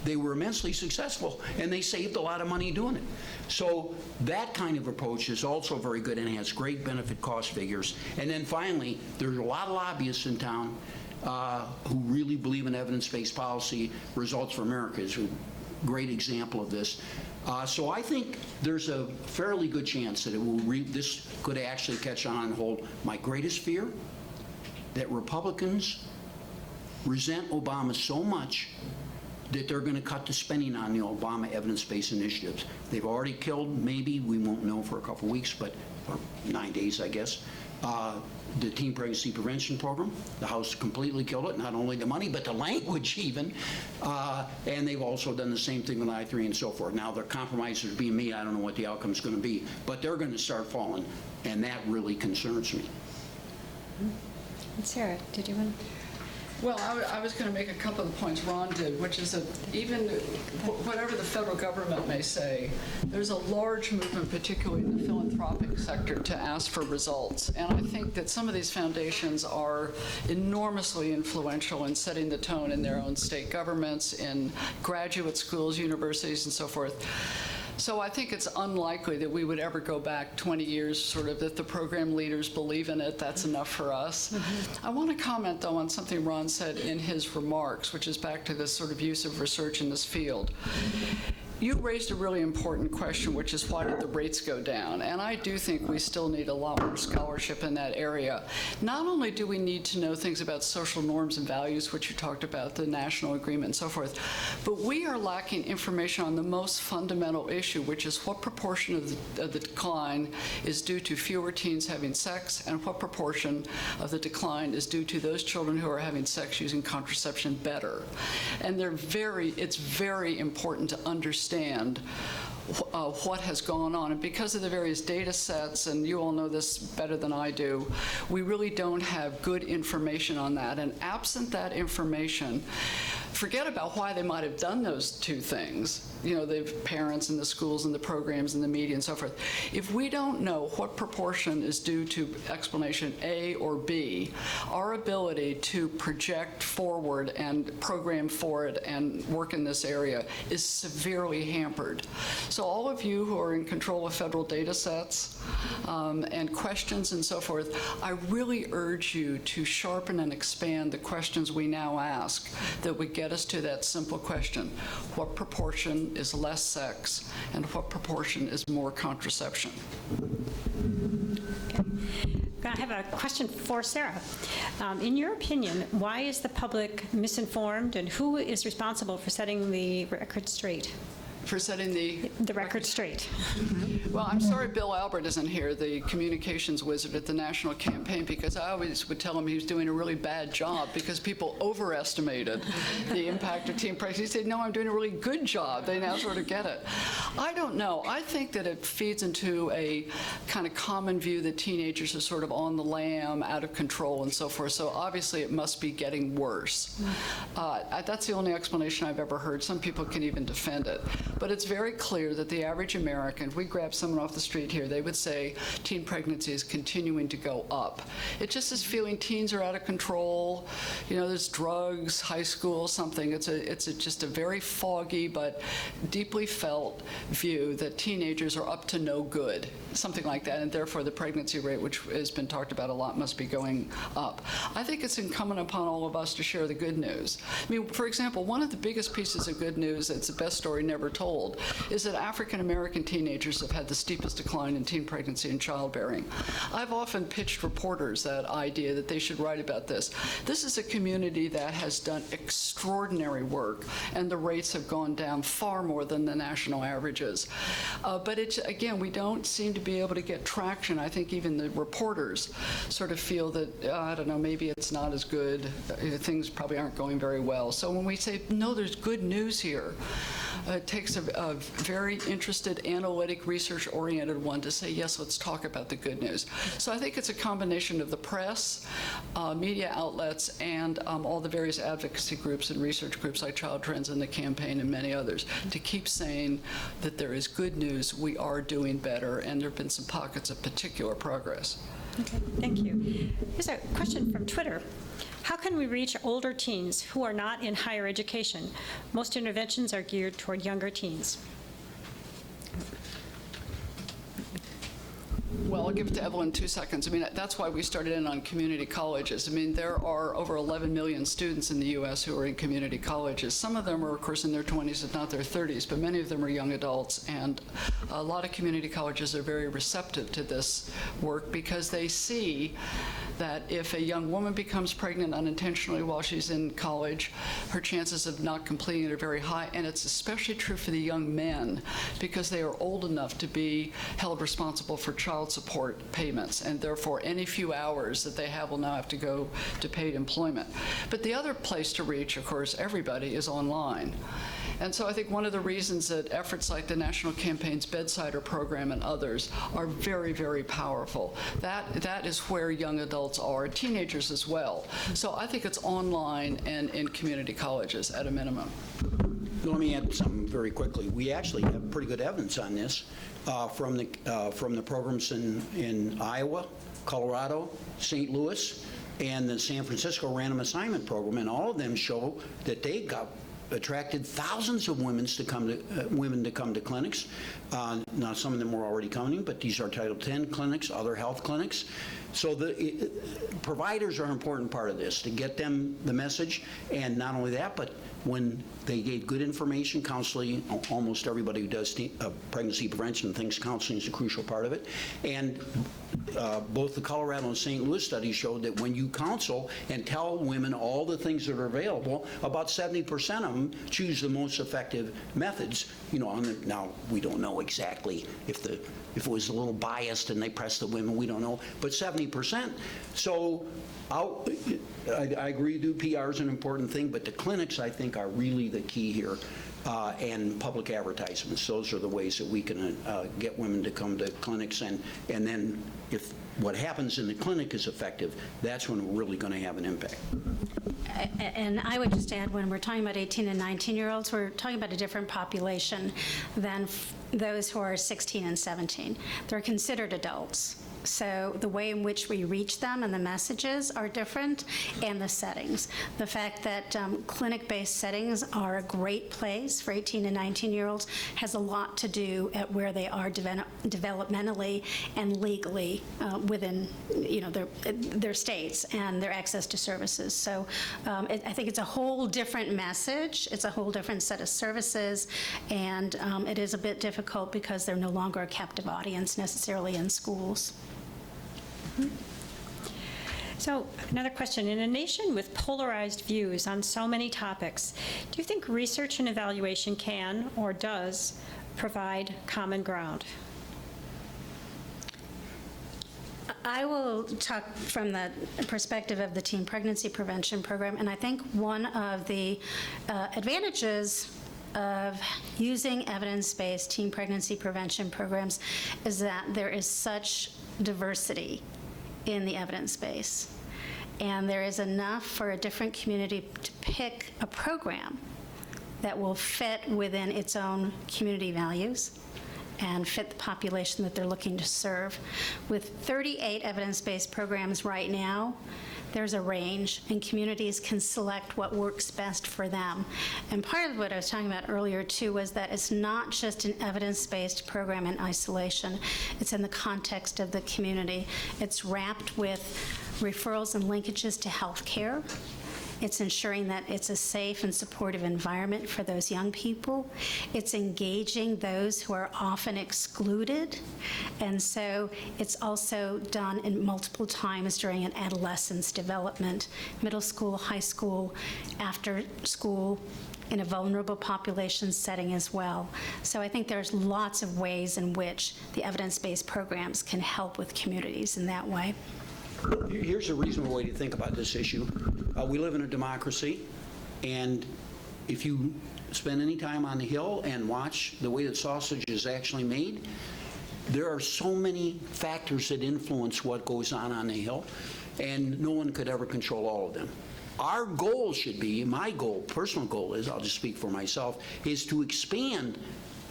They were immensely successful, and they saved a lot of money doing it. So that kind of approach is also very good and has great benefit cost figures. And then finally, there's a lot of lobbyists in town who really believe in evidence-based policy. Results for America is a great example of this. So I think there's a fairly good chance that this could actually catch on and hold. My greatest fear, that Republicans resent Obama so much that they're going to cut the spending on the Obama evidence-based initiatives. They've already killed, maybe, we won't know for a couple weeks, but or 9 days, I guess, the teen pregnancy prevention program. The House completely killed it, not only the money, but the language even. And they've also done the same thing with I-3 and so forth. Now, the compromises are being made. I don't know what the outcome is going to be, but they're going to start falling, and that really concerns me. And Sarah, did you want to? Well, I was going to make a couple of the points Ron did, which is that even whatever the federal government may say, there's a large movement, particularly in the philanthropic sector, to ask for results. And I think that some of these foundations are enormously influential in setting the tone in their own state governments, in graduate schools, universities, and so forth. So I think it's unlikely that we would ever go back 20 years, sort of, that the program leaders believe in it, that's enough for us. I want to comment, though, on something Ron said in his remarks, which is back to this sort of use of research in this field. You raised a really important question, which is why did the rates go down? And I do think we still need a lot more scholarship in that area. Not only do we need to know things about social norms and values, which you talked about, the national agreement and so forth, but we are lacking information on the most fundamental issue, which is what proportion of the decline is due to fewer teens having sex, and what proportion of the decline is due to those children who are having sex using contraception better. And it's very important to understand what has gone on. And because of the various data sets, and you all know this better than I do, we really don't have good information on that. And absent that information, forget about why they might have done those two things, the parents and the schools and the programs and the media and so forth. If we don't know what proportion is due to explanation A or B, our ability to project forward and program for it and work in this area is severely hampered. So all of you who are in control of federal data sets and questions and so forth, I really urge you to sharpen and expand the questions we now ask that would get us to that simple question: what proportion is less sex and what proportion is more contraception? Okay. I have a question for Sarah. In your opinion, why is the public misinformed, and who is responsible for setting the record straight? For setting the record straight. Well, I'm sorry Bill Albert isn't here, the communications wizard at the national campaign, because I always would tell him he was doing a really bad job because people overestimated the impact of teen pregnancy. He said, no, I'm doing a really good job. They now sort of get it. I don't know. I think that it feeds into a kind of common view that teenagers are sort of on the lam, out of control, and so forth. So obviously it must be getting worse. That's the only explanation I've ever heard. Some people can even defend it. But it's very clear that the average American, if we grab someone off the street here, they would say teen pregnancy is continuing to go up. It just is feeling teens are out of control. You know, there's drugs, high school, something. It's just a very foggy but deeply felt view that teenagers are up to no good, something like that, and therefore the pregnancy rate, which has been talked about a lot, must be going up. I think it's incumbent upon all of us to share the good news. I mean, for example, one of the biggest pieces of good news, it's the best story never told, is that African American teenagers have had the steepest decline in teen pregnancy and childbearing. I've often pitched reporters that idea that they should write about this. This is a community that has done extraordinary work, and the rates have gone down far more than the national averages. But it's, again, we don't seem to be able to get traction. I think even the reporters sort of feel that, I don't know, maybe it's not as good. Things probably aren't going very well. So when we say, no, there's good news here, it takes a very interested, analytic, research-oriented one to say, yes, let's talk about the good news. So I think it's a combination of the press, media outlets, and all the various advocacy groups and research groups like Child Trends and the campaign and many others to keep saying that there is good news, we are doing better, and there have been some pockets of particular progress. Okay, thank you. Here's a question from Twitter. How can we reach older teens who are not in higher education? Most interventions are geared toward younger teens. Well, I'll give it to Evelyn in 2 seconds. I mean, that's why we started in on community colleges. I mean, there are over 11 million students in the U.S. who are in community colleges. Some of them are, of course, in their 20s, if not their 30s, but many of them are young adults. And a lot of community colleges are very receptive to this work because they see that if a young woman becomes pregnant unintentionally while she's in college, her chances of not completing it are very high. And it's especially true for the young men because they are old enough to be held responsible for child support payments, and therefore any few hours that they have will now have to go to paid employment. But the other place to reach, of course, everybody is online. And so I think one of the reasons that efforts like the National Campaign's Bedsider program and others are very, very powerful. That is where young adults are, teenagers as well. So I think it's online and in community colleges at a minimum. Let me add something very quickly. We actually have pretty good evidence on this from the programs in Iowa, Colorado, St. Louis, and the San Francisco Random Assignment Program, and all of them show that they attracted thousands of women to come to clinics. Now, some of them were already coming, but these are Title X clinics, other health clinics. So the providers are an important part of this, to get them the message, and not only that, but when they gave good information, counseling, almost everybody who does pregnancy prevention thinks counseling is a crucial part of it. And both the Colorado and St. Louis studies showed that when you counsel and tell women all the things that are available, about 70% of them choose the most effective methods. You know, now we don't know exactly if it was a little biased and they pressed the women, we don't know, but 70%. So I agree, PR is an important thing, but the clinics, I think, are really the key here, and public advertisements. Those are the ways that we can get women to come to clinics, and then if what happens in the clinic is effective, that's when we're really going to have an impact. And I would just add, when we're talking about 18 and 19-year-olds, we're talking about a different population than those who are 16 and 17. They're considered adults. So the way in which we reach them and the messages are different, and the settings. The fact that clinic-based settings are a great place for 18 and 19-year-olds has a lot to do at where they are developmentally and legally within, you know, their states and their access to services. So I think it's a whole different message. It's a whole different set of services, and it is a bit difficult because they're no longer a captive audience necessarily in schools. So, another question. In a nation with polarized views on so many topics, do you think research and evaluation can or does provide common ground? I will talk from the perspective of the Teen Pregnancy Prevention Program, and I think one of the advantages of using evidence-based teen pregnancy prevention programs is that there is such diversity in the evidence base, and there is enough for a different community to pick a program that will fit within its own community values and fit the population that they're looking to serve. With 38 evidence-based programs right now, there's a range, and communities can select what works best for them. And part of what I was talking about earlier, too, was that it's not just an evidence-based program in isolation. It's in the context of the community. It's wrapped with referrals and linkages to health care. It's ensuring that it's a safe and supportive environment for those young people. It's engaging those who are often excluded. And so it's also done in multiple times during an adolescent's development, middle school, high school, after school, in a vulnerable population setting as well. So I think there's lots of ways in which the evidence-based programs can help with communities in that way. Here's a reasonable way to think about this issue. We live in a democracy, and if you spend any time on the Hill and watch the way that sausage is actually made, there are so many factors that influence what goes on the Hill, and no one could ever control all of them. Our goal should be, my goal, personal goal is, I'll just speak for myself, is to expand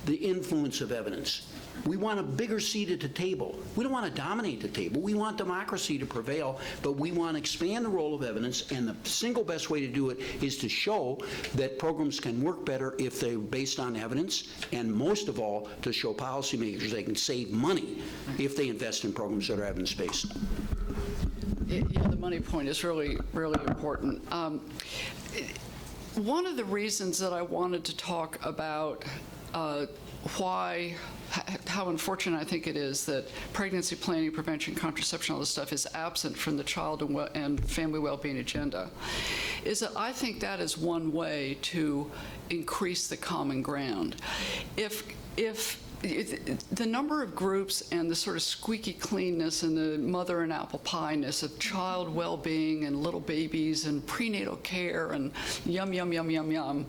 the influence of evidence. We want a bigger seat at the table. We don't want to dominate the table. We want democracy to prevail, but we want to expand the role of evidence, and the single best way to do it is to show that programs can work better if they're based on evidence, and most of all, to show policymakers they can save money if they invest in programs that are evidence-based. Yeah, the money point is really, really important. One of the reasons that I wanted to talk about how unfortunate I think it is that pregnancy planning, prevention, contraception, all this stuff is absent from the child and family well-being agenda, is that I think that is one way to increase the common ground. If the number of groups and the sort of squeaky cleanness and the mother and apple pie-ness of child well-being and little babies and prenatal care and yum, yum, yum, yum, yum,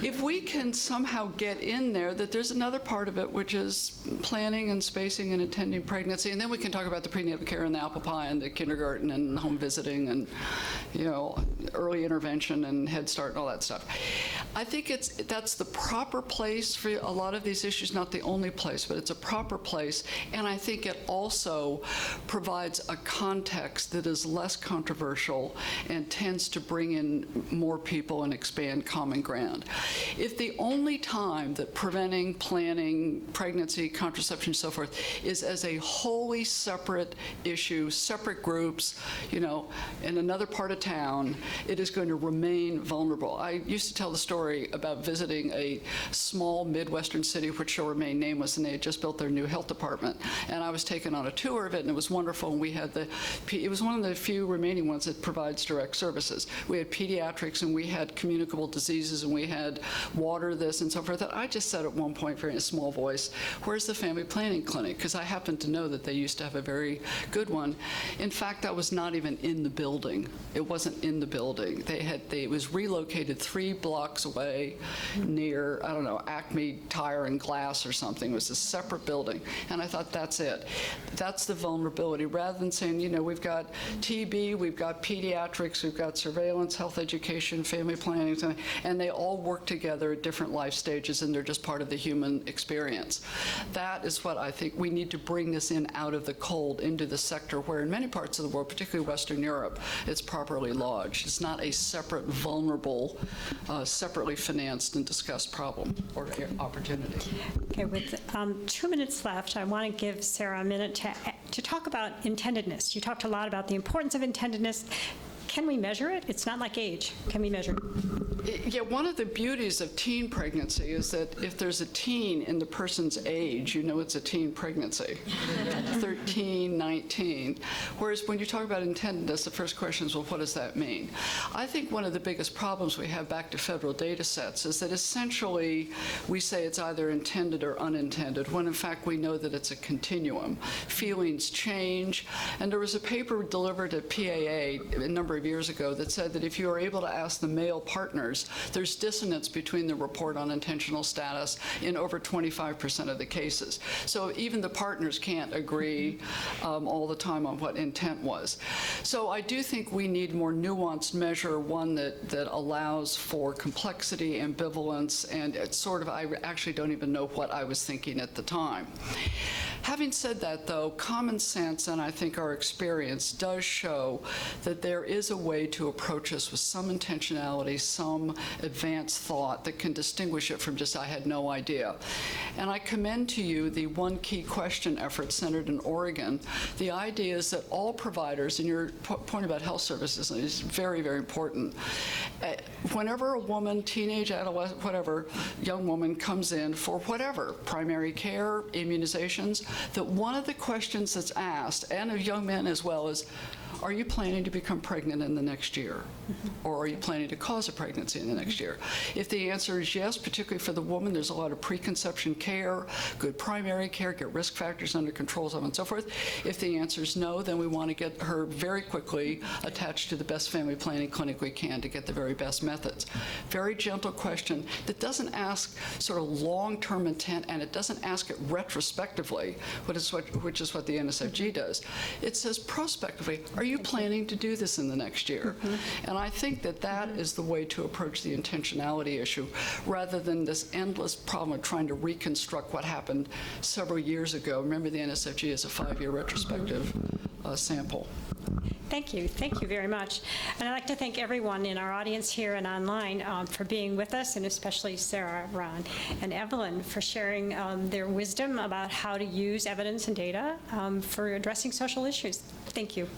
if we can somehow get in there that there's another part of it, which is planning and spacing and attending pregnancy, and then we can talk about the prenatal care and the apple pie and the kindergarten and home visiting and, you know, early intervention and Head Start and all that stuff. I think that's the proper place for a lot of these issues, not the only place, but it's a proper place, and I think it also provides a context that is less controversial and tends to bring in more people and expand common ground. If the only time that preventing, planning, pregnancy, contraception, and so forth is as a wholly separate issue, separate groups, you know, in another part of town, it is going to remain vulnerable. I used to tell the story about visiting a small Midwestern city, which shall remain nameless, and they had just built their new health department. And I was taken on a tour of it, and it was wonderful. And we had it was one of the few remaining ones that provides direct services. We had pediatrics, and we had communicable diseases, and we had water, this, and so forth. That I just said at one point, very in a small voice, "Where's the family planning clinic?" Because I happened to know that they used to have a very good one. In fact, that was not even in the building. It wasn't in the building. It was relocated 3 blocks away near, I don't know, Acme Tire and Glass or something. It was a separate building. And I thought, that's it. That's the vulnerability. Rather than saying, you know, we've got TB, we've got pediatrics, we've got surveillance, health education, family planning, and they all work together at different life stages, and they're just part of the human experience. That is what I think we need to bring this in out of the cold into the sector where in many parts of the world, particularly Western Europe, it's properly lodged. It's not a separate, vulnerable, separately financed and discussed problem or opportunity. Okay, with 2 minutes left, I want to give Sara a minute to talk about intendedness. You talked a lot about the importance of intendedness. Can we measure it? It's not like age. Can we measure it? Yeah, one of the beauties of teen pregnancy is that if there's a teen in the person's age, you know it's a teen pregnancy, 13, 19. Whereas when you talk about intendedness, the first question is, well, what does that mean? I think one of the biggest problems we have back to federal data sets is that essentially we say it's either intended or unintended, when in fact we know that it's a continuum. Feelings change, and there was a paper delivered at PAA a number of years ago that said that if you are able to ask the male partners, there's dissonance between the report on intentional status in over 25% of the cases. So even the partners can't agree all the time on what intent was. So I do think we need more nuanced measure, one that allows for complexity, ambivalence, and it's sort of, I actually don't even know what I was thinking at the time. Having said that, though, common sense and I think our experience does show that there is a way to approach this with some intentionality, some advanced thought that can distinguish it from just, I had no idea. And I commend to you the one key question effort centered in Oregon. The idea is that all providers, and your point about health services is very, very important. Whenever a woman, teenage, adolescent, whatever, young woman comes in for whatever, primary care, immunizations, that one of the questions that's asked, and of young men as well, is, are you planning to become pregnant in the next year? Or are you planning to cause a pregnancy in the next year? If the answer is yes, particularly for the woman, there's a lot of preconception care, good primary care, get risk factors under control, so on and so forth. If the answer is no, then we want to get her very quickly attached to the best family planning clinic we can to get the very best methods. Very gentle question that doesn't ask sort of long-term intent, and it doesn't ask it retrospectively, which is what the NSFG does. It says prospectively, are you planning to do this in the next year? And I think that is the way to approach the intentionality issue, rather than this endless problem of trying to reconstruct what happened several years ago. Remember, the NSFG is a 5-year retrospective sample. Thank you. Thank you very much. And I'd like to thank everyone in our audience here and online for being with us, and especially Sara, Ron, and Evelyn for sharing their wisdom about how to use evidence and data for addressing social issues. Thank you.